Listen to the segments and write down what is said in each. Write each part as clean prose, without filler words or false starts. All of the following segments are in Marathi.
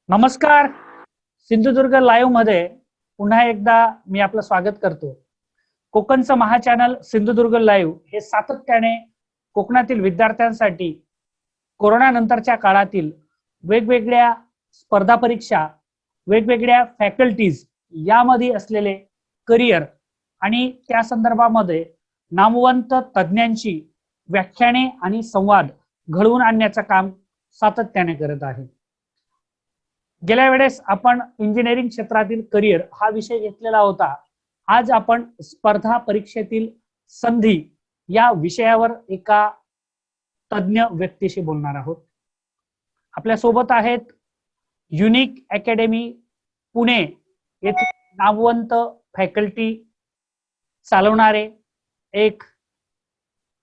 नमस्कार. सिंधुदुर्ग लाईव्ह मध्ये पुन्हा एकदा मी आपलं स्वागत करतो. कोकणचं महाचॅनल सिंधुदुर्ग लाईव्ह हे सातत्याने कोकणातील विद्यार्थ्यांसाठी कोरोना नंतरच्या काळातील वेगवेगळ्या स्पर्धा परीक्षा, वेगवेगळ्या फॅकल्टीज यामध्ये असलेले करिअर आणि त्या संदर्भामध्ये नामवंत तज्ञांची व्याख्याने आणि संवाद घडवून आणण्याचं काम सातत्याने करत आहे. गेल्या वेळेस आपण इंजिनिअरिंग क्षेत्रातील करिअर हा विषय घेतलेला होता. आज आपण स्पर्धा परीक्षेतील संधी या विषयावर एका तज्ञ व्यक्तीशी बोलणार आहोत. आपल्या सोबत आहेत युनिक अकॅडमी पुणे येथे नामवंत फॅकल्टी चालवणारे एक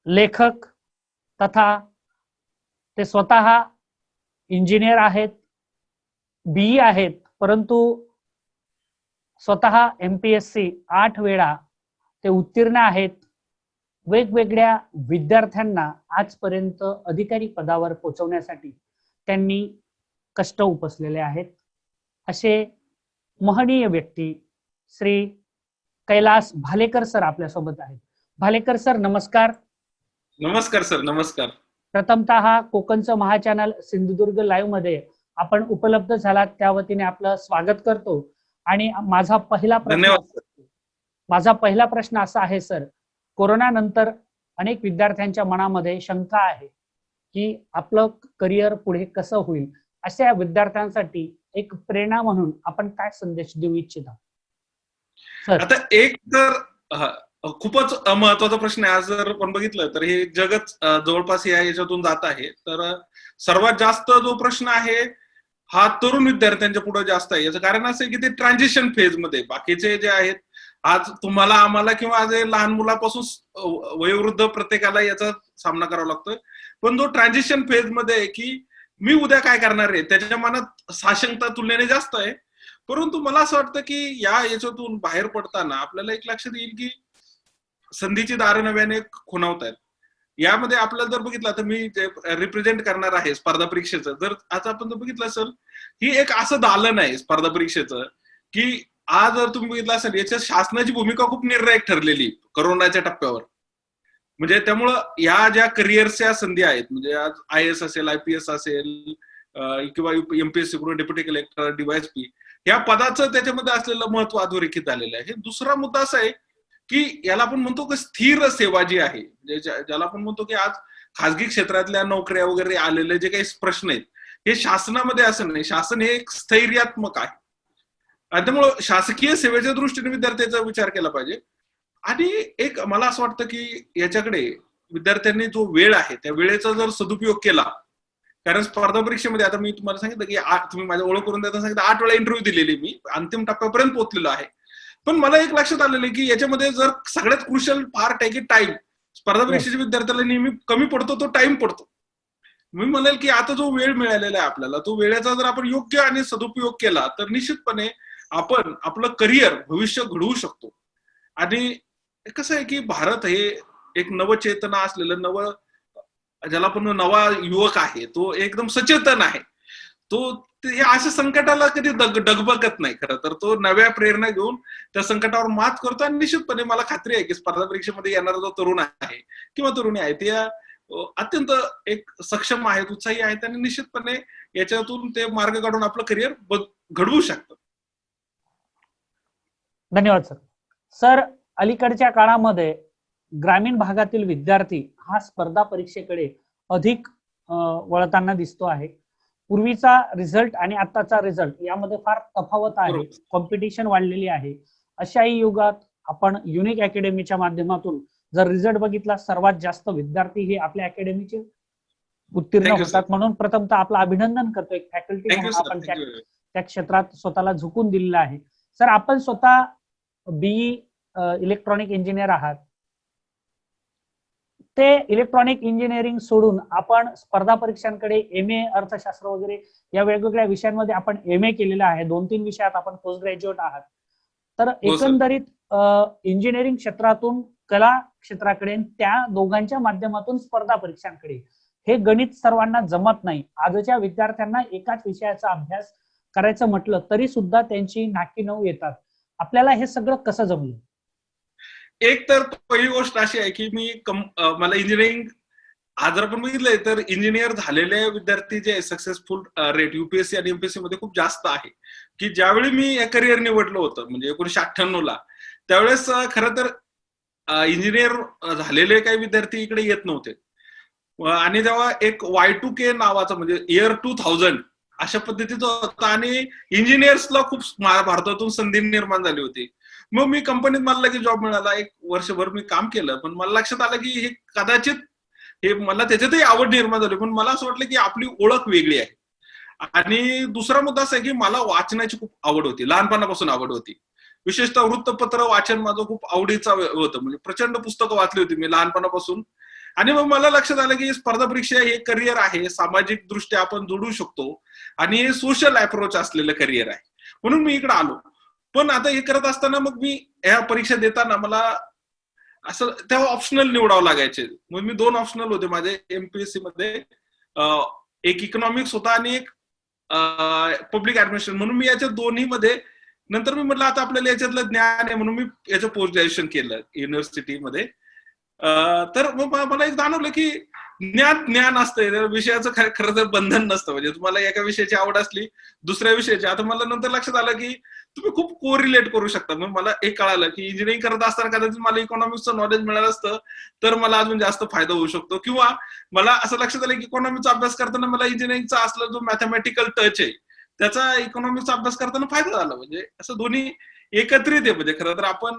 लेखक तथा ते स्वतः इंजिनियर आहेत, बीई आहेत, परंतु स्वतः MPSC 8 वेळा ते उत्तीर्ण आहेत. वेगवेगळ्या विद्यार्थ्यांना आजपर्यंत अधिकारी पदावर पोहोचवण्यासाठी त्यांनी कष्ट उपसलेले आहेत. असे महनीय व्यक्ती श्री कैलास भालेकर सर आपल्यासोबत आहेत. भालेकर सर नमस्कार. नमस्कार सर. नमस्कार. प्रथमतः कोकणचं महाचॅनल सिंधुदुर्ग लाईव्ह मध्ये आपण उपलब्ध झालात त्या वतीने आपलं स्वागत करतो. आणि माझा पहिला प्रश्न असा आहे सर, कोरोना नंतर अनेक विद्यार्थ्यांच्या मनामध्ये शंका आहे की आपलं करिअर पुढे कसं होईल. अशा विद्यार्थ्यांसाठी एक प्रेरणा म्हणून आपण काय संदेश देऊ इच्छिता सर? आता एक तर खूपच महत्वाचा प्रश्न आहे. आज जर आपण बघितलं तर हे जगच जवळपास याच्यातून जात आहे. तर सर्वात जास्त जो प्रश्न आहे हा तरुण विद्यार्थ्यांच्या पुढे जास्त आहे. याचं कारण असं आहे की ते ट्रान्झिशन फेज मध्ये बाकीचे जे आहेत, आज तुम्हाला आम्हाला किंवा आज लहान मुलापासून वयोवृद्ध प्रत्येकाला याचा सामना करावा लागतोय. पण जो ट्रान्झिशन फेज मध्ये आहे की मी उद्या काय करणार आहे त्याच्या मनात साशंकता तुलनेने जास्त आहे. परंतु मला असं वाटतं की याच्यातून बाहेर पडताना आपल्याला एक लक्षात येईल की संधीची दारं नव्याने खुणावत आहेत. यामध्ये आपल्याला जर बघितलं तर मी जे रिप्रेझेंट करणार आहे स्पर्धा परीक्षेचं, जर आता आपण जर बघितलं असेल ही एक असं दालन आहे स्पर्धा परीक्षेचं की आज जर तुम्ही बघितलं असेल याच्यात शासनाची भूमिका खूप निर्णायक ठरलेली कोरोनाच्या टप्प्यावर. म्हणजे त्यामुळं या ज्या करिअरच्या संधी आहेत, म्हणजे आज IAS असेल, IPS असेल किंवा MPSC करून डेप्युटी कलेक्टर, DYSP या पदाचं त्याच्यामध्ये असलेलं महत्व अधोरेखित झालेलं आहे. दुसरा मुद्दा असा आहे की याला आपण म्हणतो की स्थिर सेवा जी आहे, ज्याला आपण म्हणतो की आज खासगी क्षेत्रातल्या नोकऱ्या वगैरे आलेले जे काही प्रश्न आहेत हे शासनामध्ये असं नाही. शासन हे एक स्थैर्यात्मक आहे आणि त्यामुळं शासकीय सेवेच्या दृष्टीने विद्यार्थ्यांचा विचार केला पाहिजे. आणि एक मला असं वाटतं की याच्याकडे विद्यार्थ्यांनी जो वेळ आहे त्या वेळेचा जर सदुपयोग केला, कारण स्पर्धा परीक्षेमध्ये आता मी तुम्हाला सांगितलं की तुम्ही माझ्या ओळख करून देता सांगितलं 8 वेळा इंटरव्ह्यू दिलेली, मी अंतिम टप्प्यापर्यंत पोहोचलेलो आहे. पण मला एक लक्षात आलेलं की याच्यामध्ये जर सगळ्यात क्रुशियल पार्ट आहे की टाइम. स्पर्धा परीक्षेच्या विद्यार्थ्याला नेहमी कमी पडतो तो टाइम पडतो. मी म्हणेल की आता जो वेळ मिळालेला आहे आपल्याला, तो वेळेचा जर आपण योग्य आणि सदुपयोग केला तर निश्चितपणे आपण आपलं करिअर भविष्य घडवू शकतो. आणि कसं आहे की भारत हे एक नवचेतना असलेलं ज्याला आपण नवा युवक आहे, तो एकदम सचेतन आहे. तो अशा संकटाला कधी डगबगत नाही. खरं तर तो नव्या प्रेरणा घेऊन त्या संकटावर मात करतो. आणि निश्चितपणे मला खात्री आहे की स्पर्धा परीक्षेमध्ये येणारा जो तरुण आहे किंवा तरुणी आहे ते अत्यंत एक सक्षम आहेत, उत्साही आहेत आणि निश्चितपणे याच्यातून ते मार्ग काढून आपलं करिअर घडवू शकतात. धन्यवाद सर. सर, अलीकडच्या काळामध्ये ग्रामीण भागातील विद्यार्थी हा स्पर्धा परीक्षेकडे अधिक वळताना दिसतो आहे. पूर्वीचा रिझल्ट आणि आताचा रिझल्ट यामध्ये फार तफावत आहे. कॉम्पिटिशन वाढलेली आहे. अशाही युगात आपण युनिक अकॅडमीच्या माध्यमातून जर रिझल्ट बघितला, सर्वात जास्त विद्यार्थी हे आपल्या अकॅडमीचे उत्तीर्ण होतात. म्हणून प्रथमतः आपलं अभिनंदन करतो. एक फॅकल्टी म्हणून आपण त्या क्षेत्रात स्वतःला झुकून दिलेलं आहे. सर, आपण स्वतः BE इलेक्ट्रॉनिक इंजिनियर आहात. ते इलेक्ट्रॉनिक इंजिनिअरिंग सोडून आपण स्पर्धा परीक्षांकडे MA अर्थशास्त्र वगैरे या वेगवेगळ्या विषयांमध्ये आपण MA केलेलं आहे. 2-3 विषयात आपण पोस्ट ग्रॅज्युएट आहात. तर एकंदरीत इंजिनिअरिंग क्षेत्रातून कला क्षेत्राकडे त्या दोघांच्या माध्यमातून स्पर्धा परीक्षांकडे हे गणित सर्वांना जमत नाही. आजच्या विद्यार्थ्यांना एकाच विषयाचा अभ्यास करायचं म्हटलं तरी सुद्धा त्यांची नाकी नऊ येतात. आपल्याला हे सगळं कसं जमलं? एक तर पहिली गोष्ट अशी आहे की मला इंजिनिअरिंग आज जर आपण बघितलंय तर इंजिनियर झालेले विद्यार्थी जे सक्सेसफुल रेट युपीएससी आणि एमपीएससी मध्ये खूप जास्त आहे. की ज्यावेळी मी हे करिअर निवडलं होतं म्हणजे 1998 त्यावेळेस खरं तर इंजिनियर झालेले काही विद्यार्थी इकडे येत नव्हते. आणि तेव्हा एक Y2K नावाचं म्हणजे इयर 2000 अशा पद्धतीचं होतं आणि इंजिनियर्सला खूप भारतातून संधी निर्माण झाली होती. मग मी कंपनीत मला लगेच जॉब मिळाला. एक वर्षभर मी काम केलं, पण मला लक्षात आलं की हे कदाचित हे मला त्याच्यातही आवड निर्माण झाली, पण मला असं वाटलं की आपली ओळख वेगळी आहे. आणि दुसरा मुद्दा असा आहे की मला वाचनाची खूप आवड होती, लहानपणापासून आवड होती. विशेषतः वृत्तपत्र वाचन माझं खूप आवडीचं होतं. म्हणजे प्रचंड पुस्तकं वाचली होती मी लहानपणापासून. आणि मग मला लक्षात आलं की स्पर्धा परीक्षा हे करिअर आहे, सामाजिक दृष्ट्या आपण जोडू शकतो आणि हे सोशल अप्रोच असलेलं करिअर आहे, म्हणून मी इकडे आलो. पण आता हे करत असताना मग मी ह्या परीक्षा देताना मला असं तेव्हा ऑप्शनल निवडावं लागायचे. मग मी 2 ऑप्शनल होते माझे एमपीएससी मध्ये. एक इकॉनॉमिक्स होता आणि एक पब्लिक ऍडमिनिस्ट्रेशन. म्हणून मी याच्या दोन्ही मध्ये नंतर मी म्हटलं आता आपल्याला याच्यातलं ज्ञान आहे, म्हणून मी याचं पोस्ट ग्रॅज्युएशन केलं युनिव्हर्सिटीमध्ये. तर मग मला एक जाणवलं की ज्ञान असतं, विषयाचं खरं तर बंधन नसतं. म्हणजे तुम्हाला एका विषयाची आवड असली दुसऱ्या विषयाची. आता मला नंतर लक्षात आलं की तुम्ही खूप कोरिलेट करू शकता. मग मला एक कळालं की इंजिनिअरिंग करत असताना कदाचित मला इकॉनॉमिक्सचं नॉलेज मिळालं असतं तर मला अजून जास्त फायदा होऊ शकतो. किंवा मला असं लक्षात आलं की इकॉनॉमिक्सचा अभ्यास करताना मला इंजिनिअरिंगचा असला जो मॅथमॅटिकल टच आहे त्याचा इकॉनॉमिक्सचा अभ्यास करताना फायदा झाला. म्हणजे असं दोन्ही एकत्रित आहे. म्हणजे खरं तर आपण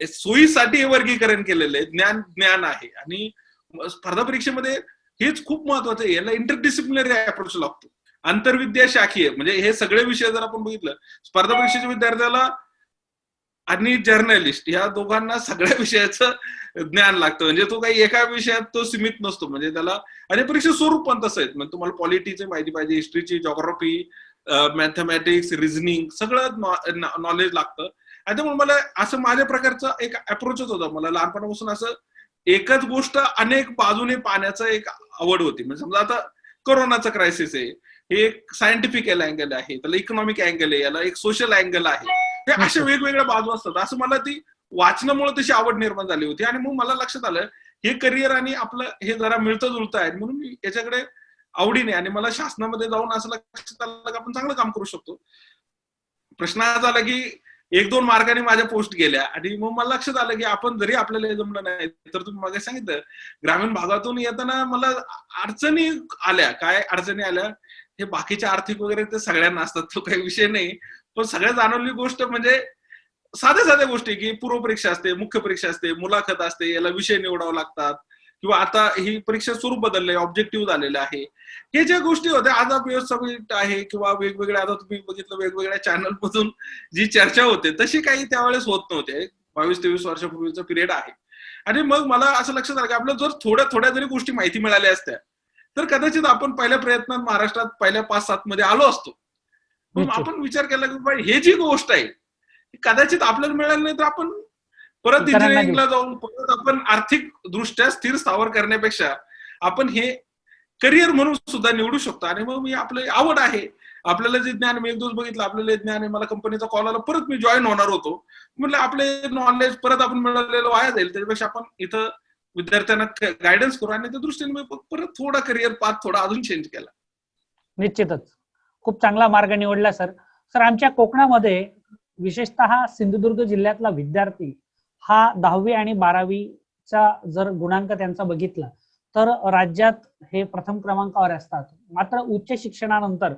सोयीसाठी हे वर्गीकरण केलेलं आहे. ज्ञान आहे. आणि स्पर्धा परीक्षेमध्ये हेच खूप महत्वाचं आहे. याला इंटरडिसिप्लिनरी अप्रोच लागतो, आंतरविद्याशाखीय. म्हणजे हे सगळे विषय जर आपण बघितलं स्पर्धा परीक्षेच्या विद्यार्थ्याला आणि जर्नलिस्ट या दोघांना सगळ्या विषयाचं ज्ञान लागतं. म्हणजे तो काही एका विषयात तो सीमित नसतो. म्हणजे त्याला आणि परीक्षा स्वरूप पण तसं आहे. म्हणजे तुम्हाला पॉलिटीची माहिती पाहिजे, हिस्ट्रीची, जॉग्राफी, मॅथमॅटिक्स, रिझनिंग सगळं नॉलेज लागतं. आणि त्यामुळे मला असं माझ्या प्रकारचा एक अप्रोचच होता. मला लहानपणापासून असं एकच गोष्ट अनेक बाजूने पाहण्याचं एक आवड होती. म्हणजे समजा आता कोरोनाचं क्रायसिस आहे, हे एक सायंटिफिक अँगल आहे, त्याला इकॉनॉमिक अँगल आहे, याला एक सोशल अँगल आहे. हे अशा वेगवेगळ्या बाजू असतात. असं मला ती वाचनामुळे तशी आवड निर्माण झाली होती. आणि मग मला लक्षात आलं हे करिअर आणि आपलं हे जरा मिळतं जुळतं आहे, म्हणून मी याच्याकडे आवडीने आणि मला शासनामध्ये जाऊन असं लक्षात आलं की आपण चांगलं काम करू शकतो. प्रश्न हा झाला की 1-2 मार्कांनी माझ्या पोस्ट गेल्या आणि मग मला लक्षात आलं की आपण जरी आपल्याला जमलं नाही तर तुम्ही मागे सांगितलं ग्रामीण भागातून येताना मला अडचणी आल्या. काय अडचणी आल्या हे बाकीच्या आर्थिक वगैरे ते सगळ्यांना असतात, तो काही विषय नाही. पण सगळ्यात जाणवली गोष्ट म्हणजे साध्या साध्या गोष्टी की पूर्वपरीक्षा असते, मुख्य परीक्षा असते, मुलाखत असते, याला विषय निवडावं लागतात. किंवा आता ही परीक्षा स्वरूप बदललंय, ऑब्जेक्टिव्ह झालेलं आहे. हे ज्या गोष्टी होत्या आज व्यवस्थित आहे किंवा वेगवेगळ्या आता तुम्ही बघितलं वेगवेगळ्या चॅनल मधून जी चर्चा होते तशी काही त्यावेळेस होत नव्हते. 22-23 वर्षापूर्वीचा पिरियड आहे. आणि मग मला असं लक्षात आलं की आपल्याला जर थोड्या जरी गोष्टी माहिती मिळाल्या असत्या तर कदाचित आपण पहिल्या प्रयत्नात महाराष्ट्रात पहिल्या 5-7 मध्ये आलो असतो. मग आपण विचार केला की हे जी गोष्ट आहे कदाचित आपल्याला मिळालं नाही तर आपण परत इंजिनिअरिंगला जाऊन परत आपण आर्थिक दृष्ट्या स्थिर स्थावर करण्यापेक्षा आपण हे करिअर म्हणून सुद्धा निवडू शकतो. आणि मग मी आपली आवड आहे, आपल्याला जे ज्ञान मी एक दिवस बघितलं आपल्याला ज्ञान आहे, मला कंपनीचा कॉल आला, परत मी जॉईन होणार होतो. म्हटलं आपले नॉलेज परत आपण मिळवलेलं वाया जाईल, त्याच्यापेक्षा आपण इथं विद्यार्थ्यांना गायडन्स करू. आणि त्या दृष्टीने मी परत थोडा करिअर पाथ थोडा अजून चेंज केला. निश्चितच खूप चांगला मार्ग निवडला सर. सर आमच्या कोकणामध्ये विशेषतः सिंधुदुर्ग जिल्ह्यातला विद्यार्थी हा 10वी आणि 12वीचा जर गुणांक त्यांचा बघितला तर राज्यात हे प्रथम क्रमांकावर असतात. मात्र उच्च शिक्षणानंतर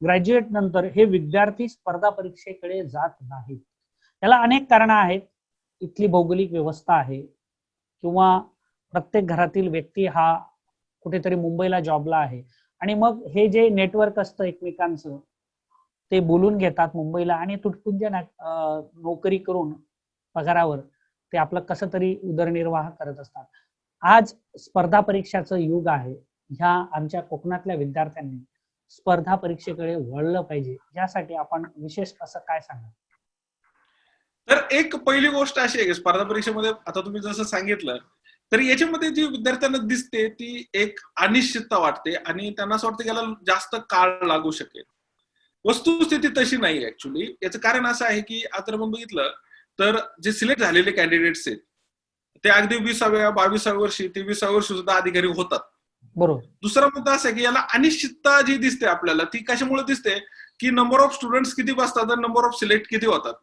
ग्रॅज्युएट नंतर हे विद्यार्थी स्पर्धा परीक्षेकडे जात नाहीत. याला अनेक कारणं आहेत. इथली भौगोलिक व्यवस्था आहे किंवा प्रत्येक घरातील व्यक्ती हा कुठेतरी मुंबईला जॉबला आहे आणि मग हे जे नेटवर्क असतं एकमेकांचं ते बोलून घेतात मुंबईला आणि तुटपुंज नोकरी करून पगारावर ते आपलं कसं तरी उदरनिर्वाह करत असतात. आज स्पर्धा परीक्षाचं युग आहे. ह्या आमच्या कोकणातल्या विद्यार्थ्यांनी स्पर्धा परीक्षेकडे वळलं पाहिजे, यासाठी आपण विशेष असं काय सांगा? तर एक पहिली गोष्ट अशी आहे की स्पर्धा परीक्षेमध्ये आता तुम्ही जसं सांगितलं तर याच्यामध्ये जी विद्यार्थ्यांना दिसते ती एक अनिश्चितता वाटते आणि त्यांना असं वाटतं की याला जास्त काळ लागू शकेल. वस्तुस्थिती तशी नाही ऍक्च्युली. याचं कारण असं आहे की आता आपण बघितलं तर जे सिलेक्ट झालेले कॅन्डिडेट्स आहेत ते अगदी 20व्या 22व्या वर्षी 23व्या वर्षी सुद्धा अधिकारी होतात. बरोबर. दुसरा मुद्दा असा आहे की याला अनिश्चितता जी दिसते आपल्याला ती कशामुळे दिसते की नंबर ऑफ स्टुडंट्स किती बसतात आणि नंबर ऑफ सिलेक्ट किती होतात.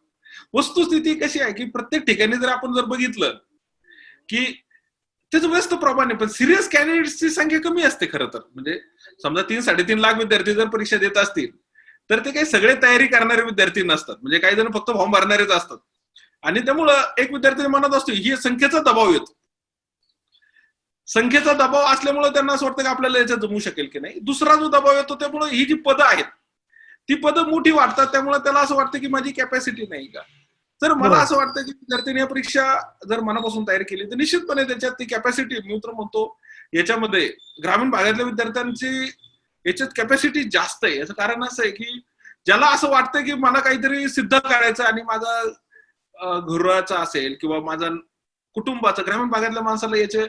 वस्तुस्थिती कशी आहे की प्रत्येक ठिकाणी जर आपण जर बघितलं की त्याचं व्यस्त प्रमाण आहे, पण सिरियस कॅन्डिडेट्सची संख्या कमी असते खरं तर. म्हणजे समजा 3-3.5 लाख विद्यार्थी जर परीक्षा देत असतील तर ते काही सगळे तयारी करणारे विद्यार्थी नसतात. म्हणजे काही जण फक्त फॉर्म भरणारेच असतात आणि त्यामुळं एक विद्यार्थी मनात असतो ही संख्येचा दबाव येतो. संख्येचा दबाव असल्यामुळे त्यांना असं वाटतं की आपल्याला याच्यात जमू शकेल की नाही. दुसरा जो दबाव येतो त्यामुळे ही जी पदं आहेत ती पदं मोठी वाटतात, त्यामुळे त्याला असं वाटतं की माझी कॅपॅसिटी नाही का. तर मला असं वाटतं की विद्यार्थ्यांनी या परीक्षा जर मनापासून तयारी केली तर निश्चितपणे त्याच्यात ती कॅपॅसिटी, मी तर म्हणतो याच्यामध्ये ग्रामीण भागातल्या विद्यार्थ्यांची याच्यात कॅपॅसिटी जास्त आहे. याचं कारण असं आहे की ज्याला असं वाटतं की मला काहीतरी सिद्ध करायचं आणि माझा घराचा असेल किंवा माझा कुटुंबाचा, ग्रामीण भागातल्या माणसाला याचे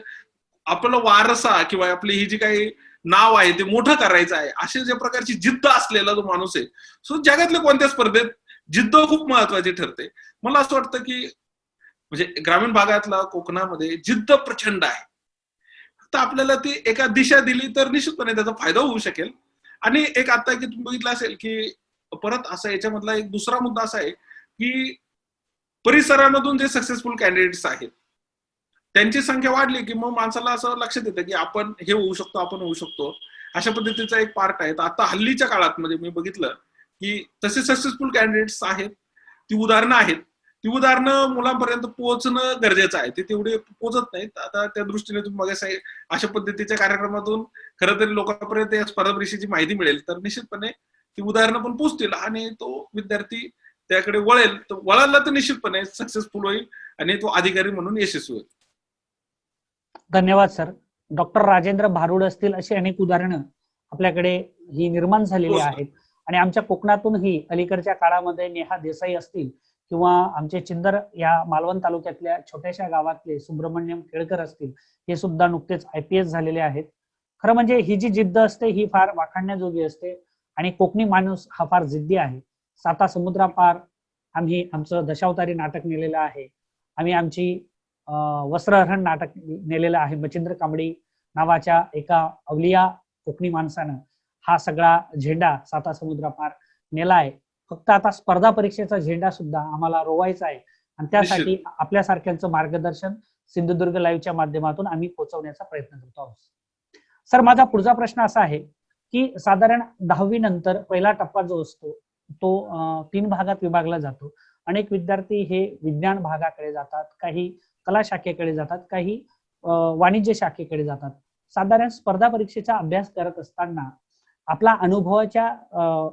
आपला वारसा किंवा आपली ही जी काही नाव आहे ते मोठं करायचं आहे, अशा ज्या प्रकारची जिद्द असलेला जो माणूस आहे, सो जगातल्या कोणत्या स्पर्धेत जिद्द खूप महत्वाची ठरते. मला असं वाटतं की म्हणजे ग्रामीण भागातला कोकणामध्ये जिद्द प्रचंड आहे. तर आपल्याला ती एका दिशा दिली तर निश्चितपणे त्याचा फायदा होऊ शकेल. आणि एक आता की तुम्ही बघितलं असेल की परत असा याच्यामधला एक दुसरा मुद्दा असा आहे की परिसरामधून जे सक्सेसफुल कॅन्डिडेट्स आहेत त्यांची संख्या वाढली की मग माणसाला असं लक्षात येतं की आपण हे होऊ शकतो, आपण होऊ शकतो, अशा पद्धतीचा एक पार्ट आहे. आता हल्लीच्या काळात म्हणजे मी बघितलं की तसे सक्सेसफुल कॅन्डिडेट्स आहेत, ती उदाहरणं आहेत, ती उदाहरणं मुलांपर्यंत पोहोचणं गरजेचं आहे. ते तेवढे पोहोचत नाहीत. आता त्या दृष्टीने तुम्ही बघा अशा पद्धतीच्या कार्यक्रमातून खरं तरी लोकांपर्यंत या स्पर्धा परीक्षेची माहिती मिळेल तर निश्चितपणे ती उदाहरणं पण पोहोचतील आणि तो विद्यार्थी त्याकडे वळेल. तर वळाला तर निश्चितपणे सक्सेसफुल होईल आणि तो अधिकारी म्हणून यशस्वी होईल. धन्यवाद सर. डॉक्टर राजेंद्र भारुड असतील अशी अनेक उदाहरणं आपल्याकडे ही निर्माण झालेली आहेत आणि आमच्या कोकणातूनही अलीकडच्या काळामध्ये नेहा देसाई असतील किंवा आमचे चिंदर या मालवण तालुक्यातल्या छोट्याशा गावातले सुब्रमण्यम केळकर असतील, हे सुद्धा नुकतेच IPS झालेले आहेत. खरं म्हणजे ही जी जिद्द असते ही फार वाखाणण्याजोगी असते आणि कोकणी माणूस हा फार जिद्दी आहे. 7 समुद्रापार आम्ही आमचं दशावतारी नाटक नेलेलं आहे. आम्ही आमची वस्त्रहरण नाटक नेलेलं आहे. मच्छिंद्र कांबळी नावाच्या एका अवलिया कोकणी माणसानं हा सगळा झेंडा 7 समुद्रापार नेला आहे. फक्त आता स्पर्धा परीक्षेचा झेंडा सुद्धा आम्हाला रोवायचा आहे आणि त्यासाठी आपल्यासारख्यांचं मार्गदर्शन सिंधुदुर्ग लाईव्हच्या माध्यमातून आम्ही पोहोचवण्याचा प्रयत्न करतो आहोत. सर, माझा पुढचा प्रश्न असा आहे की साधारण 10वी नंतर पहिला टप्पा जो असतो तो 3 भागात विभागला जातो. अनेक विद्यार्थी हे विज्ञान भागाकडे जातात, काही कला शाखेकडे जातात, काही वाणिज्य शाखेकडे जातात. साधारण स्पर्धा परीक्षेचा अभ्यास करत असताना आपला अनुभवाच्या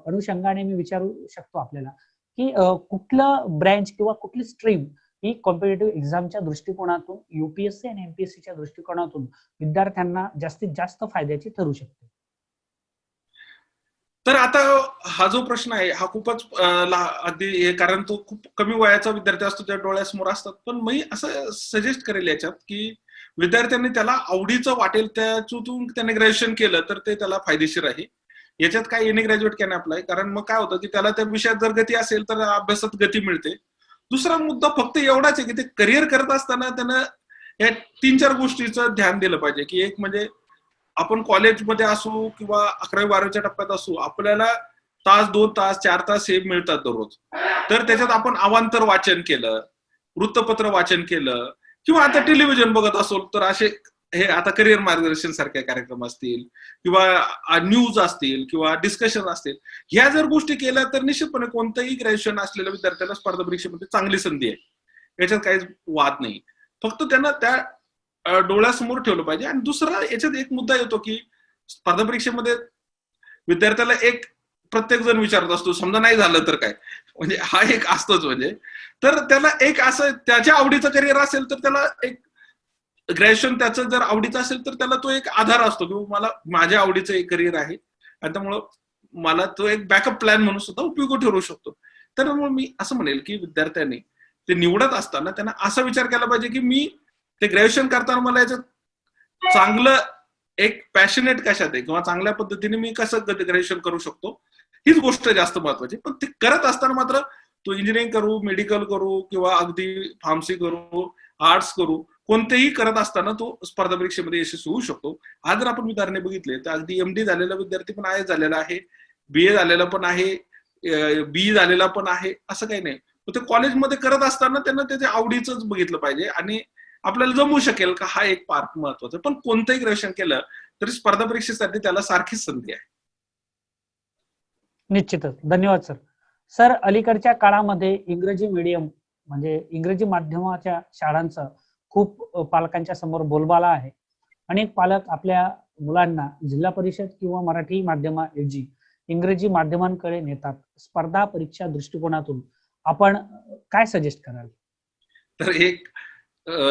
अनुषंगाने मी विचारू शकतो आपल्याला की कुठलं ब्रँच किंवा कुठली स्ट्रीम ही कॉम्पिटेटिव्ह एक्झामच्या दृष्टिकोनातून UPSC आणि MPSCच्या दृष्टिकोनातून विद्यार्थ्यांना जास्तीत जास्त फायद्याची ठरू शकते? तर आता हा जो प्रश्न आहे हा खूपच अगदी, कारण तो खूप कमी वयाचा विद्यार्थी असतो, त्या डोळ्यासमोर असतात. पण मी असं सजेस्ट करेल याच्यात की विद्यार्थ्यांनी त्याला आवडीचं वाटेल त्यातून त्याने ग्रॅज्युएशन केलं तर ते त्याला फायदेशीर आहे. याच्यात काय एनी ग्रॅज्युएट कॅन अप्लाय, कारण मग काय होतं की त्याला त्या विषयात जर गती असेल तर अभ्यासात गती मिळते. दुसरा मुद्दा फक्त एवढाच आहे की ते करिअर करत असताना त्यानं या 3-4 गोष्टीचं ध्यान दिलं पाहिजे की एक म्हणजे आपण कॉलेजमध्ये असू किंवा 11वी-12वीच्या टप्प्यात असू, आपल्याला तास 2 तास 4 तास हे मिळतात दररोज. तर त्याच्यात आपण अवांतर वाचन केलं, वृत्तपत्र वाचन केलं किंवा आता टेलिव्हिजन बघत असो तर असे हे आता करिअर मार्गदर्शन सारखे कार्यक्रम असतील किंवा न्यूज असतील किंवा डिस्कशन असतील, ह्या जर गोष्टी केल्या तर निश्चितपणे कोणतंही ग्रॅज्युएशन असलेल्या विद्यार्थ्याला स्पर्धा परीक्षेमध्ये चांगली संधी आहे. याच्यात काहीच वाद नाही. फक्त त्यांना त्या डोळ्यासमोर ठेवलं पाहिजे. आणि दुसरा याच्यात एक मुद्दा येतो की स्पर्धा परीक्षेमध्ये विद्यार्थ्याला एक प्रत्येक जण विचारत असतो, समजा नाही झालं तर काय, म्हणजे हा एक असतोच. म्हणजे तर त्याला एक असं त्याच्या आवडीचं करिअर असेल तर त्याला एक ग्रॅज्युएशन त्याचं जर आवडीचं असेल तर त्याला तो एक आधार असतो की मला माझ्या आवडीचं एक करिअर आहे आणि त्यामुळं मला तो एक बॅकअप प्लॅन म्हणून सुद्धा उपयोगी ठरू शकतो. तर मग मी असं म्हणेल की विद्यार्थ्यांनी ते निवडत असताना त्यांना असा विचार केला पाहिजे की मी ते ग्रॅज्युएशन करताना मला याच्यात चांगलं एक पॅशनेट कशात आहे किंवा चांगल्या पद्धतीने मी कसं ग्रॅज्युएशन करू शकतो हीच गोष्ट जास्त महत्वाची. पण ते करत असताना मात्र तो इंजिनिअरिंग करू, मेडिकल करू किंवा अगदी फार्मसी करू, आर्ट्स करू, कोणतेही करत असताना तो स्पर्धा परीक्षेमध्ये यशस्वी होऊ शकतो. आज जर आपण उदाहरणे बघितले तर अगदी एमडी झालेला विद्यार्थी पण आहे, झालेला आहे, बीए झालेला पण आहे, बी झालेला पण आहे, असं काही नाही. ते कॉलेजमध्ये करत असताना त्यांना त्याच्या आवडीच बघितलं पाहिजे आणि आपल्याला जमू शकेल का, हा एक पार्ट महत्वाचा. पण कोणतंही ग्रॅज्युएशन केलं तरी स्पर्धा परीक्षेसाठी त्याला सारखीच संधी आहे. निश्चितच. धन्यवाद सर. सर, अलीकडच्या काळामध्ये इंग्रजी मीडियम म्हणजे इंग्रजी माध्यमाच्या शाळांचा खूप पालकांच्या समोर बोलबाला आहे. अनेक पालक आपल्या मुलांना जिल्हा परिषद किंवा मराठी माध्यमाऐवजी इंग्रजी माध्यमांकडे नेतात. स्पर्धा परीक्षा दृष्टिकोनातून आपण काय सजेस्ट कराल? तर एक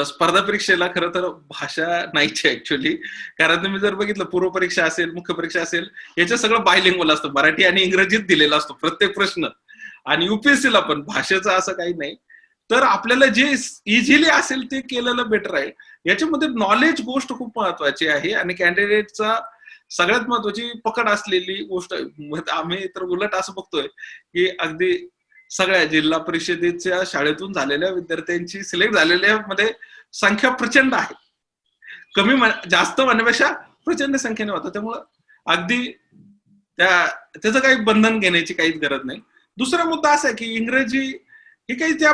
स्पर्धा परीक्षेला खरं तर भाषा नाहीची ऍक्च्युअली. कारण तुम्ही जर बघितलं पूर्व परीक्षा असेल, मुख्य परीक्षा असेल, याचं सगळं बायलिंग्वल असतं, मराठी आणि इंग्रजीत दिलेला असतो प्रत्येक प्रश्न. आणि युपीएससीला पण भाषेचं असं काही नाही. तर आपल्याला जे इझिली असेल ते केलेलं बेटर आहे. याच्यामध्ये नॉलेज गोष्ट खूप महत्वाची आहे आणि कॅन्डिडेटचा सगळ्यात महत्वाची पकड असलेली गोष्ट. आम्ही तर उलट असं बघतोय की अगदी सगळ्या जिल्हा परिषदेच्या शाळेतून झालेल्या विद्यार्थ्यांची सिलेक्ट झालेल्या मध्ये संख्या प्रचंड आहे. कमी जास्त म्हणण्यापेक्षा प्रचंड संख्येने होतं. त्यामुळं अगदी त्याचं काही बंधन घेण्याची काहीच गरज नाही. दुसरा मुद्दा असा आहे की इंग्रजी हे काही त्या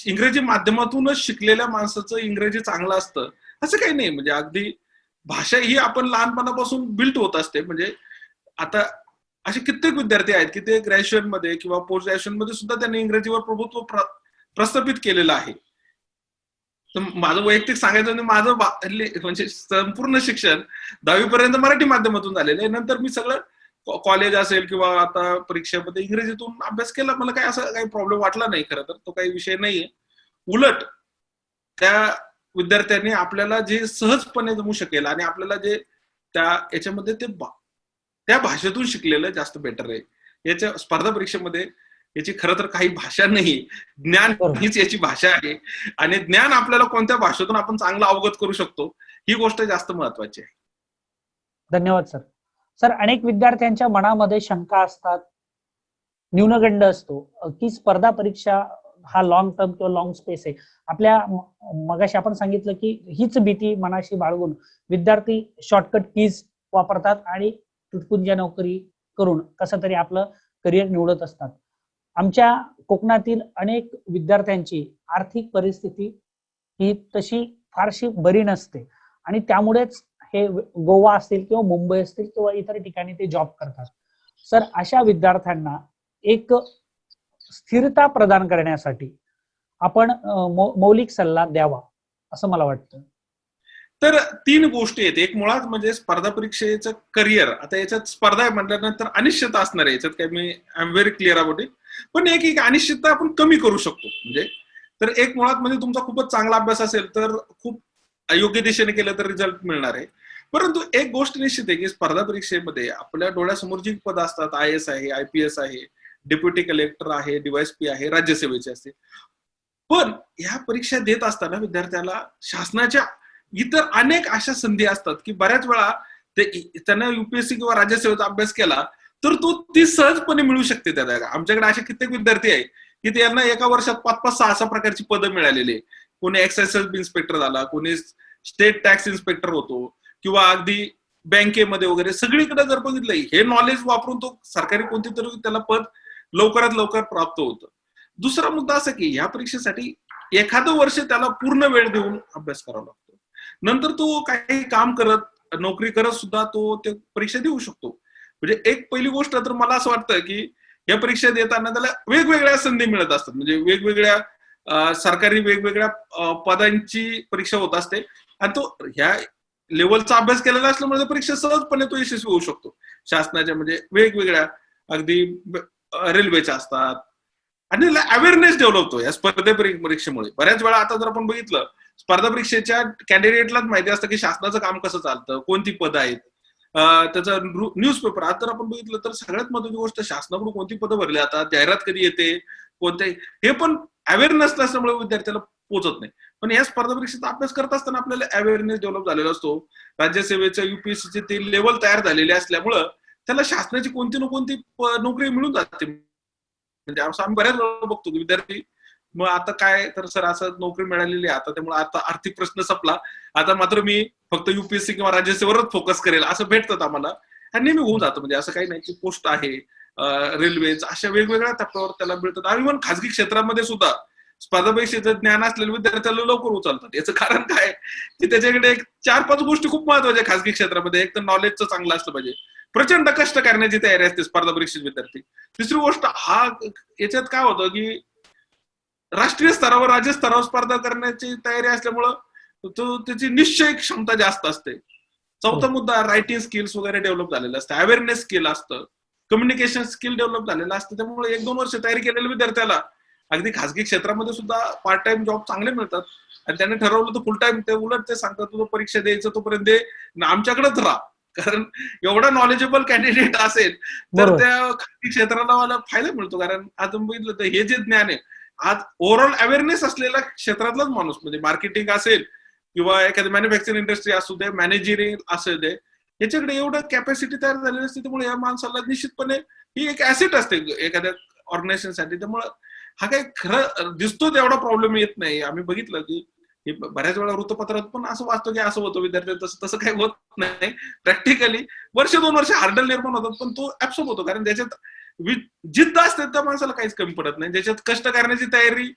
इंग्रजी माध्यमातूनच शिकलेल्या माणसाचं इंग्रजी चांगलं असतं असं काही नाही. म्हणजे अगदी भाषा ही आपण लहानपणापासून बिल्ट होत असते. म्हणजे आता असे कित्येक विद्यार्थी आहेत की ते ग्रॅज्युएशन मध्ये किंवा पोस्ट ग्रॅज्युएशन मध्ये सुद्धा त्यांनी इंग्रजीवर प्रभुत्व प्रस्थापित केलेलं आहे. तर माझं वैयक्तिक सांगायचं म्हणजे माझं म्हणजे संपूर्ण शिक्षण 10वी पर्यंत मराठी माध्यमातून झालेलं आहे. नंतर मी सगळं कॉलेज असेल किंवा आता परीक्षेमध्ये इंग्रजीतून अभ्यास केला. मला काही असं काही प्रॉब्लेम वाटला नाही. खरं तर तो काही विषय नाहीये. उलट त्या विद्यार्थ्यांनी आपल्याला जे सहजपणे जमू शकेल आणि आपल्याला जे त्या याच्यामध्ये ते त्या भाषेतून शिकलेलं जास्त बेटर आहे. याच्या स्पर्धा परीक्षेमध्ये याची खरं तर काही भाषा नाही, ज्ञान हीच याची भाषा आहे. आणि ज्ञान आपल्याला कोणत्या भाषेतून आपण चांगलं अवगत करू शकतो ही गोष्ट जास्त महत्वाची आहे. धन्यवाद सर. सर, अनेक विद्यार्थ्यांच्या मनामध्ये शंका असतात, न्यूनगंड असतो की स्पर्धा परीक्षा हा लॉंग टर्म किंवा लॉंग स्पेस आहे. आपल्या मगाशी आपण सांगितलं की हीच भीती मनाशी बाळगून विद्यार्थी शॉर्टकट कीज वापरतात आणि तुटपुंज्या नोकरी करून कसं तरी आपलं करिअर निवडत असतात. आमच्या कोकणातील अनेक विद्यार्थ्यांची आर्थिक परिस्थिती ही तशी फारशी बरी नसते आणि त्यामुळेच हे गोवा असतील किंवा मुंबई असतील किंवा इतर ठिकाणी ते जॉब करतात. सर, अशा विद्यार्थ्यांना एक स्थिरता प्रदान करण्यासाठी आपण मौलिक सल्ला द्यावा असं मला वाटतं. तर 3 गोष्टी आहेत. एक मुळात म्हणजे स्पर्धा परीक्षेचं करिअर. आता याच्यात स्पर्धा आहे म्हटल्यानंतर अनिश्चितता असणार आहे. याच्यात काही मी I am very clear about it. पण एक अनिश्चितता आपण कमी करू शकतो. म्हणजे तर एक मुळात म्हणजे तुमचा खूपच चांगला अभ्यास असेल तर खूप योग्य दिशेने केलं तर रिझल्ट मिळणार आहे. परंतु एक गोष्ट निश्चित आहे की स्पर्धा परीक्षेमध्ये आपल्या डोळ्यासमोर जी पदं असतात, IAS आहे, IPS आहे, डेप्युटी कलेक्टर आहे, DYSP आहे, राज्यसेवेचे असते. पण ह्या परीक्षा देत असताना विद्यार्थ्याला शासनाच्या इतर अनेक अशा संधी असतात की बऱ्याच वेळा त्यांना युपीएससी किंवा राज्यसेवेचा अभ्यास केला तर तो ती सहजपणे मिळू शकते त्या जागा. आमच्याकडे असे कित्येक विद्यार्थी आहे की त्यांना एका वर्षात 5-5, 6 प्रकारची पदं मिळालेली. कोणी एक्साइज इन्स्पेक्टर झाला, कोणी स्टेट टॅक्स इन्स्पेक्टर होतो किंवा अगदी बँकेमध्ये वगैरे सगळीकडे जर बघितलं हे नॉलेज वापरून तो सरकारी कोणती तरी त्याला पद लवकरात लवकर प्राप्त होतं. दुसरा मुद्दा असा की या परीक्षेसाठी एखादं वर्ष त्याला पूर्ण वेळ देऊन अभ्यास करावा लागतो. नंतर तो काही काम करत नोकरी करत सुद्धा तो ते परीक्षा देऊ शकतो. म्हणजे एक पहिली गोष्ट तर मला असं वाटतं की या परीक्षा देताना त्याला वेगवेगळ्या संधी मिळत असतात. म्हणजे वेगवेगळ्या सरकारी वेगवेगळ्या पदांची परीक्षा होत असते आणि तो ह्या लेवलचा अभ्यास केलेला असल्यामुळे परीक्षा सहजपणे तो यशस्वी होऊ शकतो. शासनाच्या म्हणजे वेगवेगळ्या अगदी रेल्वेच्या असतात आणि अवेअरनेस डेव्हलप होतो या स्पर्धा परीक्षेमुळे. बऱ्याच वेळा आता जर आपण बघितलं स्पर्धा परीक्षेच्या कॅन्डिडेटलाच माहिती असतं की शासनाचं काम कसं चालतं, कोणती पदं आहेत, त्याचा न्यूजपेपर. आता जर आपण बघितलं तर सगळ्यात महत्त्वाची गोष्ट शासनाकडून कोणती पदं भरली जातात, जाहिरात कधी येते, कोणते हे पण अवेअरनेस नसल्यामुळे विद्यार्थ्याला पोहोचत नाही. पण या स्पर्धा परीक्षेचा अभ्यास करत असताना आपल्याला अवेअरनेस डेव्हलप झालेला असतो. राज्यसेवेचं युपीएससीचे ते लेवल तयार झालेले असल्यामुळं त्याला शासनाची कोणती ना कोणती नोकरी मिळून जाते. म्हणजे असं आम्ही बऱ्याच वेळा बघतो की विद्यार्थी मग आता काय तर सर असं नोकरी मिळालेली आहे आता, त्यामुळे आता आर्थिक प्रश्न संपला, आता मात्र मी फक्त युपीएससी किंवा राज्यसेवेवरच फोकस करेल असं भेटतं आम्हाला. आणि नेहमी होऊन जातं, म्हणजे असं काही नाही की पोस्ट आहे रेल्वेज अशा वेगवेगळ्या टप्प्यावर त्याला मिळतात. आणि इव्हन खाजगी क्षेत्रामध्ये सुद्धा स्पर्धा परीक्षेचं ज्ञान असलेल्या विद्यार्थ्याला लवकर उचलतात. याचं कारण काय की त्याच्याकडे एक 4-5 गोष्टी खूप महत्वाच्या खाजगी क्षेत्रामध्ये. एक तर नॉलेजचं चांगलं असलं पाहिजे, प्रचंड कष्ट करण्याची तयारी असते स्पर्धा परीक्षेत विद्यार्थी. तिसरी गोष्ट हा याच्यात काय होतं की राष्ट्रीय स्तरावर राज्य स्तरावर स्पर्धा करण्याची तयारी असल्यामुळं तो त्याची निश्चय क्षमता जास्त असते. चौथा मुद्दा रायटिंग स्किल्स वगैरे डेव्हलप झालेलं असतं, अवेअरनेस स्किल असतं, कम्युनिकेशन स्किल डेव्हलप झालेलं असतं. त्यामुळे 1-2 वर्ष तयारी केलेल्या विद्यार्थ्याला अगदी खासगी क्षेत्रामध्ये सुद्धा पार्ट टाइम जॉब चांगले मिळतात. आणि त्याने ठरवलं तर फुल टाइम ते उलट ते सांगतात तुझं परीक्षा द्यायचं तोपर्यंत दे, आमच्याकडेच राहा. कारण एवढा नॉलेजेबल कॅन्डिडेट असेल तर त्या खासगी क्षेत्राला फायदा मिळतो. कारण आता बघितलं तर हे जे ज्ञान आहे आज ओव्हरऑल अवेअरनेस असलेला क्षेत्रातलाच माणूस, म्हणजे मार्केटिंग असेल किंवा एखादी मॅन्युफॅक्चरिंग इंडस्ट्री असू दे, मॅनेजरिंग असू दे, याच्याकडे एवढं कॅपॅसिटी तयार झालेली असते. त्यामुळे या माणसाला निश्चितपणे ही एक ऍसेट असते एखाद्या ऑर्गनायझेशनसाठी. त्यामुळे हा काही खरं दिसतो तेवढा प्रॉब्लेम येत नाही. आम्ही बघितलं की बऱ्याच वेळा वृत्तपत्रात पण असं वाचतो की असं होतं विद्यार्थी, तसं काही होत नाही. प्रॅक्टिकली 1-2 वर्ष हार्डल निर्माण होतात, पण तो ऍब्सॉर्ब होतो. कारण त्याच्यात जिद्द असते त्या माणसाला काहीच कमी पडत नाही. ज्याच्यात कष्ट करण्याची तयारी,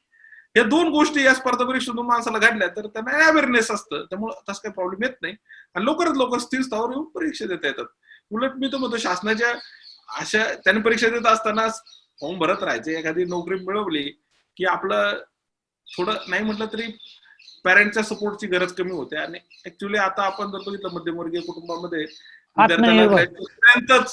या 2 गोष्टी या स्पर्धा परीक्षेतून माणसाला घडल्या तर त्यांना अवेअरनेस असतं. त्यामुळे तसं काही प्रॉब्लेम येत नाही आणि लवकरात लवकर स्थिर स्तरावर येऊन परीक्षा देता येतात. उलट मी तर म्हणतो शासनाच्या अशा त्याने परीक्षा देत असताना फॉर्म भरत राहायचे. एखादी नोकरी मिळवली की आपलं थोडं नाही म्हटलं तरी पॅरेंटच्या सपोर्टची गरज कमी होते. आणि ऍक्च्युली आता आपण जर बघितलं मध्यमवर्गीय कुटुंबामध्ये विद्यार्थ्याला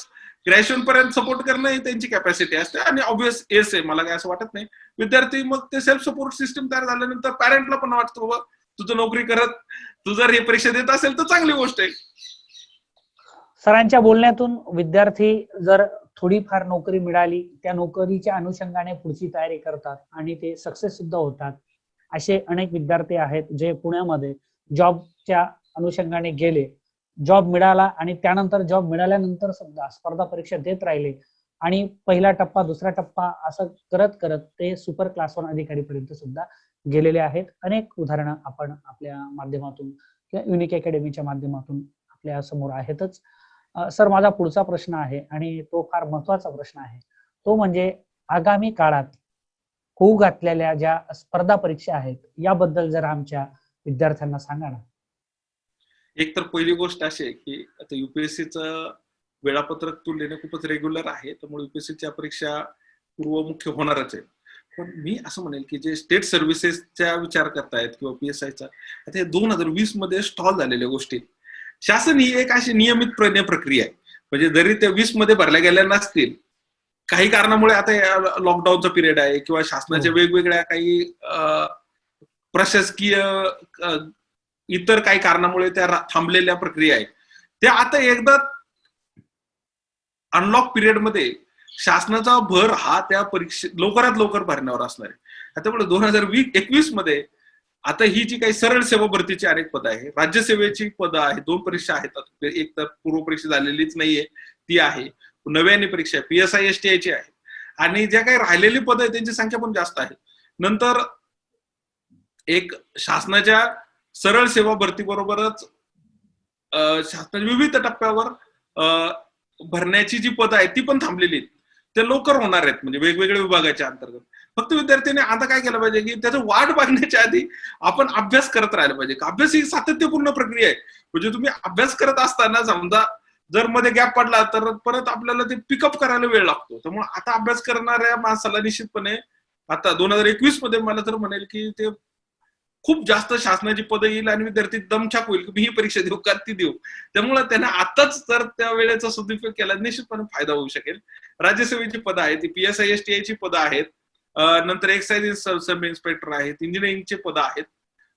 ग्रॅज्युएशन पर्यंत सपोर्ट करणं ही त्यांची कॅपॅसिटी असते. आणि ऑब्व्हियस एस आहे, मला काय असं वाटत नाही. विद्यार्थी मग ते सेल्फ सपोर्ट सिस्टम तयार झाल्यानंतर पॅरेंटला पण वाटतं बाबा तुझं नोकरी करत तू जर हे परीक्षा देत असेल तर चांगली गोष्ट आहे. सरांच्या बोलण्यातून विद्यार्थी जर थोडीफार नोकरी मिळाली त्या नोकरीच्या अनुषंगाने पुढची तयारी करतात आणि ते सक्सेस सुद्धा होतात. असे अनेक विद्यार्थी आहेत जे पुण्यामध्ये जॉबच्या अनुषंगाने गेले, जॉब मिळाला आणि त्यानंतर जॉब मिळाल्यानंतर सुद्धा स्पर्धा परीक्षा देत राहिले आणि पहिला टप्पा दुसरा टप्पा असं करत करत ते सुपर क्लास 1 अधिकारीपर्यंत सुद्धा गेलेले आहेत. अनेक उदाहरणं आपण आपल्या माध्यमातून किंवा युनिक अकॅडमीच्या माध्यमातून आपल्या समोर आहेतच. सर, माझा पुढचा प्रश्न आहे आणि तो फार महत्वाचा प्रश्न आहे. तो म्हणजे आगामी काळात होऊ घातलेल्या ज्या स्पर्धा परीक्षा आहेत याबद्दल जर आमच्या विद्यार्थ्यांना सांगा ना. एक तर पहिली गोष्ट अशी आहे की आता युपीएससीचं वेळापत्रक तुलनेने खूपच रेग्युलर आहे, त्यामुळे युपीएससीच्या परीक्षा पूर्वमुख्य होणारच आहे. पण मी असं म्हणेल की जे स्टेट सर्व्हिसेसचा विचार करतायत किंवा पीएसआयचा, आता हे 2020 मध्ये स्टॉल झालेल्या गोष्टी, शासन ही एक अशी नियमित प्रक्रिया आहे. म्हणजे जरी त्या 20 मध्ये भरल्या गेल्या नसतील, काही कारणामुळे आता लॉकडाऊनचा पिरियड आहे किंवा शासनाच्या वेगवेगळ्या काही प्रशासकीय इतर काही कारणामुळे त्या थांबलेल्या प्रक्रिया आहेत, त्या आता एकदा अनलॉक पिरियड मध्ये शासनाचा भर हा त्या परीक्षे लवकरात लवकर भरण्यावर असणार आहे. त्यामुळे 2021 मध्ये आता ही जी काही सरळ सेवा भरतीची अनेक पदं आहे, राज्यसेवेची पदं आहेत, 2 परीक्षा आहेत. एक तर पूर्व परीक्षा झालेलीच नाहीये ती आहे, नव्याने परीक्षा आहे, पीएसआय एसटीआयची आहे. आणि ज्या काही राहिलेली पदं आहेत त्यांची संख्या पण जास्त आहे. नंतर एक शासनाच्या सरळ सेवा भरती बरोबरच शासनाच्या विविध टप्प्यावर भरण्याची जी पदं आहेत ती पण थांबलेली आहेत. ते लवकर होणार आहेत, म्हणजे वेगवेगळ्या विभागाच्या अंतर्गत. फक्त विद्यार्थ्यांनी आता काय केलं पाहिजे की त्याचं वाट बघण्याच्या आधी आपण अभ्यास करत राहिला पाहिजे. अभ्यास ही सातत्यपूर्ण प्रक्रिया आहे. म्हणजे तुम्ही अभ्यास करत असताना समजा जर मध्ये गॅप पडला तर परत आपल्याला ते पिकअप करायला वेळ लागतो. त्यामुळे आता अभ्यास करणाऱ्या माणसाला निश्चितपणे आता 2021 मध्ये मला तर म्हणेल की ते खूप जास्त शासनाची पदं येईल आणि विद्यार्थी दमछाक होईल की मी ही परीक्षा देऊ का ती देऊ. त्यामुळे त्यांना आताच जर त्या वेळेचा सदुपयोग केला निश्चितपणे फायदा होऊ शकेल. राज्यसेवेची पदं आहेत, ती पीएसआय एसटीआयची पदं आहेत, नंतर एक्साइज सब इन्स्पेक्टर आहेत, इंजिनिअरिंगचे पदं आहेत,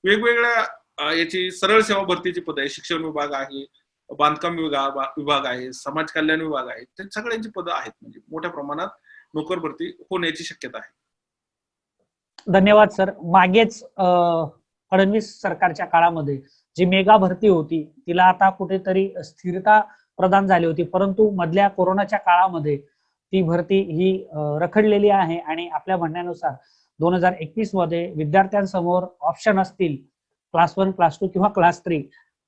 वेगवेगळ्या याची सरळ सेवा भरतीची पदं आहे, शिक्षण विभाग आहे, बांधकाम विभाग आहे, समाज कल्याण विभाग आहे, त्या सगळ्यांची पदं आहेत. म्हणजे मोठ्या प्रमाणात नोकर भरती होण्याची शक्यता आहे. धन्यवाद सर. मागेच फडणवीस सरकारच्या काळामध्ये जी मेगा भरती होती तिला आता कुठेतरी स्थिरता प्रदान झाली होती, परंतु मधल्या कोरोनाच्या काळामध्ये ती भरती ही रखडलेली आहे आणि आपल्या म्हणण्यानुसार 2021 मध्ये विद्यार्थ्यांसमोर ऑप्शन असतील क्लास 1, क्लास 2 किंवा क्लास 3.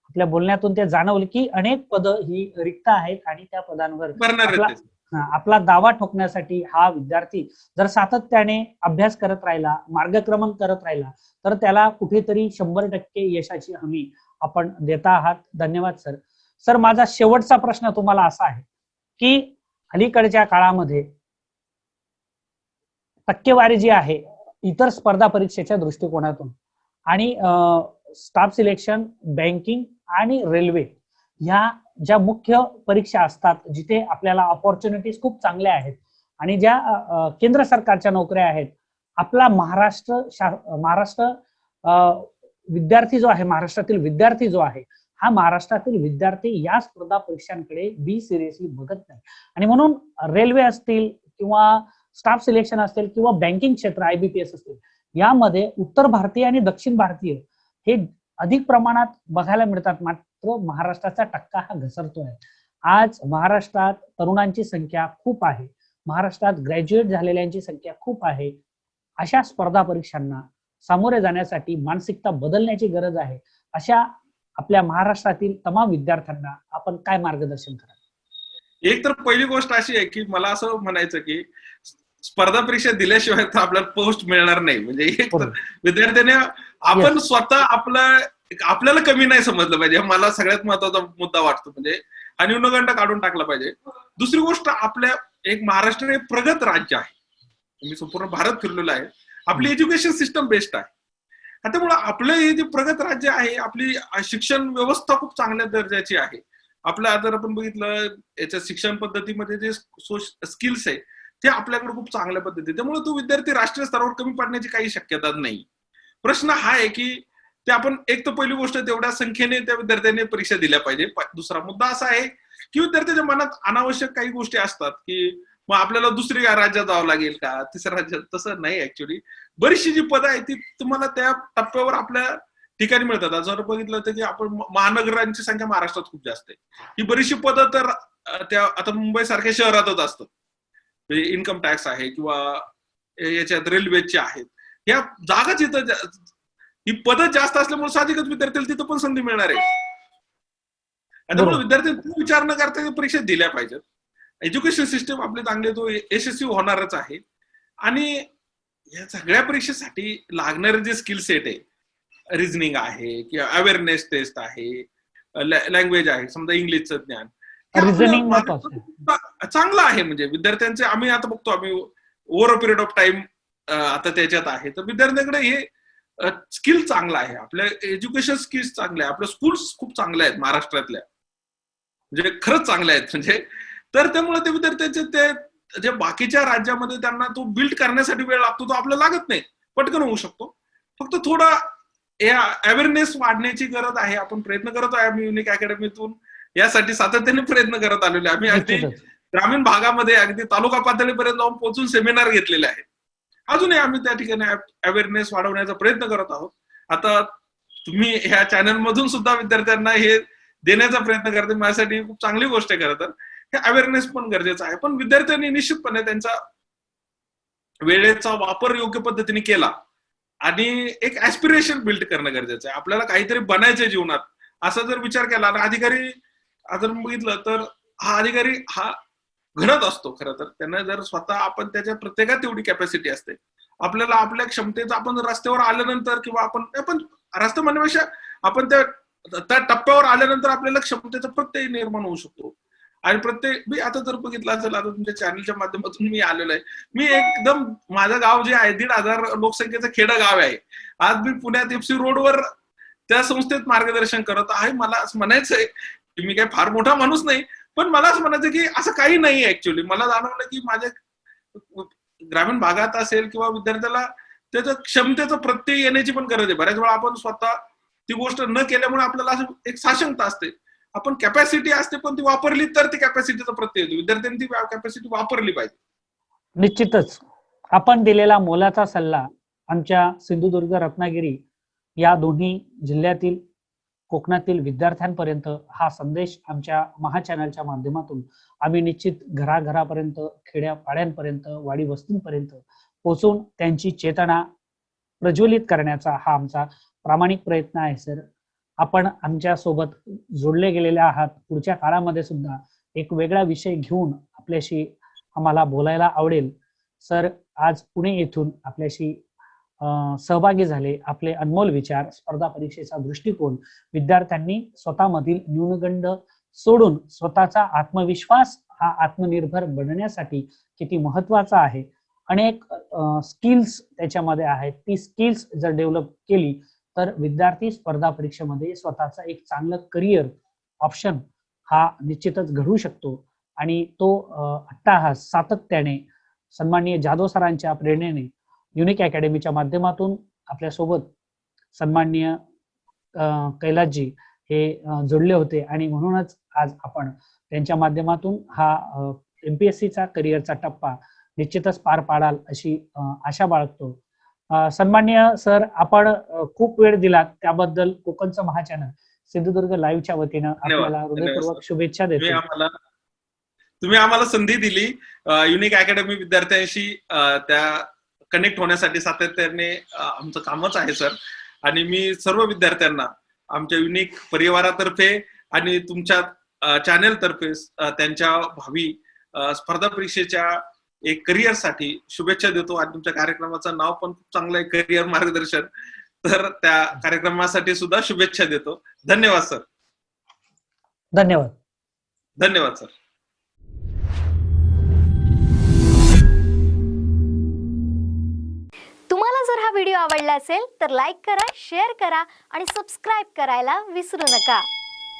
आपल्या बोलण्यातून ते जाणवलं की अनेक पदं ही रिक्त आहेत आणि त्या पदांवर आपला दावा ठोकण्यासाठी हा विद्यार्थी जर सातत्याने अभ्यास करत राहिला, मार्गक्रमण करत राहिला, तर त्याला कुठेतरी 100% यशाची हमी आपण देता आहात. धन्यवाद सर. सर, माझा शेवटचा प्रश्न तुम्हाला असा आहे की अलीकडच्या काळामध्ये टक्केवारी जी आहे इतर स्पर्धा परीक्षेच्या दृष्टिकोनातून आणि स्टाफ सिलेक्शन, बँकिंग आणि रेल्वे ह्या ज्या मुख्य परीक्षा असतात जिथे आपल्याला ऑपॉर्च्युनिटीज खूप चांगल्या आहेत आणि ज्या केंद्र सरकारच्या नोकऱ्या आहेत, आपला महाराष्ट्र विद्यार्थी जो आहे, महाराष्ट्रातील विद्यार्थी जो आहे, हा महाराष्ट्रातील विद्यार्थी या स्पर्धा परीक्षांकडे बी सिरियसली बघत नाही. आणि म्हणून रेल्वे असतील किंवा स्टाफ सिलेक्शन असेल किंवा बँकिंग क्षेत्र IBPS असतील, यामध्ये उत्तर भारतीय आणि दक्षिण भारतीय हे अधिक प्रमाणात बघायला मिळतात. मात्र महाराष्ट्राचा टक्का हा घसरतोय. आज महाराष्ट्रात तरुणांची संख्या खूप आहे, महाराष्ट्रात ग्रॅज्युएट झालेल्यांची संख्या खूप आहे. अशा स्पर्धा परीक्षांना सामोरे जाण्यासाठी मानसिकता बदलण्याची गरज आहे. अशा आपल्या महाराष्ट्रातील तमाम विद्यार्थ्यांना आपण काय मार्गदर्शन कराल? एक तर पहिली गोष्ट अशी आहे की मला असं म्हणायचं की स्पर्धा परीक्षा दिल्याशिवाय तर आपल्याला पोस्ट मिळणार नाही. म्हणजे एक तर विद्यार्थ्याने आपण स्वतः आपल्याला कमी नाही समजलं पाहिजे. मला सगळ्यात महत्वाचा मुद्दा वाटतो. म्हणजे हा न्यूनगंड काढून टाकला पाहिजे. दुसरी गोष्ट, आपल्या एक महाराष्ट्र हे प्रगत राज्य आहे. मी संपूर्ण भारत फिरलेलो आहे. आपली एज्युकेशन सिस्टम बेस्ट आहे. त्यामुळे आपलं हे जे प्रगत राज्य आहे, आपली शिक्षण व्यवस्था खूप चांगल्या दर्जाची आहे. आपल्या जर आपण बघितलं याच्या शिक्षण पद्धतीमध्ये जे स्किल्स आहे ते आपल्याकडे खूप चांगल्या पद्धती, त्यामुळे तो विद्यार्थी राष्ट्रीय स्तरावर कमी पडण्याची काही शक्यता नाही. प्रश्न हा आहे की ते आपण, एक तर पहिली गोष्ट, तेवढ्या संख्येने त्या विद्यार्थ्यांनी परीक्षा दिल्या पाहिजे. दुसरा मुद्दा असा आहे की विद्यार्थ्याच्या मनात अनावश्यक काही गोष्टी असतात की मग आपल्याला दुसऱ्या राज्यात जावं लागेल का, तिसऱ्या राज्यात. तसं नाही. ऍक्च्युली बरीचशी जी पदं आहेत ती तुम्हाला त्या टप्प्यावर आपल्या ठिकाणी मिळतात. जर बघितलं तर की आपण महानगरांची संख्या महाराष्ट्रात खूप जास्त आहे. ही बरीचशी पदं तर त्या आता मुंबई सारख्या शहरातच असतात. इन्कम टॅक्स आहे किंवा याच्यात रेल्वेचे आहेत. या जागाच इथं, ही पदं जास्त असल्यामुळे साहजिकच विद्यार्थ्याला तिथं पण संधी मिळणार आहे. त्यामुळे विद्यार्थ्यांनी विचार न करता परीक्षा दिल्या पाहिजेत. एज्युकेशन सिस्टम आपले चांगले, तो यशस्वी होणारच आहे. आणि या सगळ्या परीक्षेसाठी लागणारे जे स्किल सेट आहे, रिझनिंग आहे किंवा अवेअरनेस टेस्ट आहे, लँग्वेज आहे, समजा इंग्लिशचं ज्ञान, चांगलं आहे. म्हणजे विद्यार्थ्यांचे आम्ही आता बघतो, आम्ही over a period of time आता त्याच्यात आहे. तर विद्यार्थ्यांकडे हे स्किल चांगलं आहे. आपल्या एज्युकेशन स्किल्स चांगले आहे. आपल्या स्कूल्स खूप चांगल्या आहेत महाराष्ट्रातल्या, म्हणजे खरंच चांगल्या आहेत. म्हणजे तर त्यामुळे ते विद्यार्थ्यांचे ते जे बाकीच्या राज्यामध्ये त्यांना तो बिल्ड करण्यासाठी वेळ लागतो, तो आपल्याला लागत नाही, पटकन होऊ शकतो. फक्त थोडा या अवेअरनेस वाढण्याची गरज आहे. आपण प्रयत्न करत आहे. आम्ही युनिक अकॅडमीतून यासाठी सातत्याने प्रयत्न करत आलेले. आम्ही अगदी ग्रामीण भागामध्ये अगदी तालुका पातळीपर्यंत जाऊन पोहोचून सेमिनार घेतलेले आहेत. अजूनही आम्ही त्या ठिकाणी अवेअरनेस वाढवण्याचा प्रयत्न करत आहोत. आता तुम्ही ह्या चॅनल मधून सुद्धा विद्यार्थ्यांना हे देण्याचा प्रयत्न करते, माझ्यासाठी खूप चांगली गोष्ट आहे. खरं तर हे अवेअरनेस पण गरजेचं आहे. पण विद्यार्थ्यांनी निश्चितपणे त्यांचा वेळेचा वापर योग्य पद्धतीने केला आणि एक ऍस्पिरेशन बिल्ड करणं गरजेचं आहे. आपल्याला काहीतरी बनायचंय जीवनात, असा जर विचार केला, अधिकारी जर बघितलं तर हा अधिकारी हा घडत असतो. खरं तर त्यांना जर स्वतः आपण त्याच्या प्रत्येकात तेवढी कॅपॅसिटी असते. आपल्याला आपल्या क्षमतेचा, आपण रस्त्यावर आल्यानंतर किंवा आपण रस्ता म्हणण्यापेक्षा आपण त्या टप्प्यावर आल्यानंतर आपल्याला क्षमतेचा प्रत्यय निर्माण होऊ शकतो. आणि मी आता जर बघितलं असेल, आता तुमच्या चॅनलच्या माध्यमातून मी आलेलो आहे. मी एकदम, माझं गाव जे आहे 1,500 लोकसंख्येचं खेडं गाव आहे. आज मी पुण्यात FC रोडवर त्या संस्थेत मार्गदर्शन करत आहे. मला असं म्हणायचंय की मी काही फार मोठा माणूस नाही, पण मला असं म्हणायचं की असं काही नाही. ऍक्च्युअली मला जाणवलं की माझ्या ग्रामीण भागात असेल किंवा विद्यार्थ्याला त्याच्या क्षमतेचा प्रत्यय येण्याची पण गरज आहे. बऱ्याच वेळा आपण स्वतः ती गोष्ट न केल्यामुळे आपल्याला असं एक साशंकता असते. आपण कॅपॅसिटी असते पण ती वापरली तर ती कॅपॅसिटीचा प्रत्यय येतो. विद्यार्थ्यांनी ती कॅपॅसिटी वापरली पाहिजे. निश्चितच आपण दिलेला मोलाचा सल्ला आमच्या सिंधुदुर्ग, रत्नागिरी या दोन्ही जिल्ह्यातील कोकणातील विद्यार्थ्यांपर्यंत हा संदेश आमच्या महाचॅनलच्या माध्यमातून आम्ही निश्चित घराघरापर्यंत, खेड्यापाड्यांपर्यंत, वाडी वस्तींपर्यंत पोहोचून त्यांची चेतना प्रज्वलित करण्याचा हा आमचा प्रामाणिक प्रयत्न आहे सर. आपण आमच्या सोबत जोडले गेलेले आहात. पुढच्या काळामध्ये सुद्धा एक वेगळा विषय घेऊन आपल्याशी आम्हाला बोलायला आवडेल. सर, आज पुणे येथून आपल्याशी सहभागी झाले. आपले अनमोल विचार, स्पर्धा परीक्षेचा दृष्टिकोन, विद्यार्थ्यांनी स्वतःमधील न्यूनगंड सोडून स्वतःचा आत्मविश्वास हा आत्मनिर्भर बनण्यासाठी किती महत्वाचा आहे. अनेक स्किल्स त्याच्यामध्ये आहेत. ती स्किल्स जर डेव्हलप केली तर विद्यार्थी स्पर्धा परीक्षेमध्ये स्वतःचा एक चांगलं करिअर ऑप्शन हा निश्चितच घडू शकतो. आणि तो अट्टाहास सातत्याने सन्माननीय जाधव सरांच्या प्रेरणेने युनिक अकॅडमीच्या माध्यमातून आपल्यासोबत सन्माननीय कैलासजी हे जोडले होते आणि म्हणूनच आज आपण त्यांच्या माध्यमातून हा एमपीएससीचा करिअरचा टप्पा निश्चितच पार पाडाल अशी आशा बाळगतो. सन्माननीय सर, आपण खूप वेळ दिलात त्याबद्दल कोकणचं महाचॅनल सिंधुदुर्ग लाईव्हच्या वतीनं आपल्याला हृदयपूर्वक शुभेच्छा देतो. तुम्ही आम्हाला संधी दिली युनिक अकॅडमी विद्यार्थ्यांशी त्या कनेक्ट होण्यासाठी. सातत्याने आमचं कामच आहे सर. आणि मी सर्व विद्यार्थ्यांना आमच्या युनिक परिवारातर्फे आणि तुमच्या चॅनेल तर्फे त्यांच्या भावी स्पर्धा परीक्षेच्या एक करिअर साठी शुभेच्छा देतो. आणि तुमच्या कार्यक्रमाचं नाव पण खूप चांगलं आहे, करिअर मार्गदर्शन. तर त्या कार्यक्रमासाठी सुद्धा शुभेच्छा देतो. धन्यवाद सर. धन्यवाद. धन्यवाद सर. तुम्हाला जर हा व्हिडिओ आवडला असेल तर लाईक करा, शेअर करा आणि सबस्क्राईब करायला विसरू नका.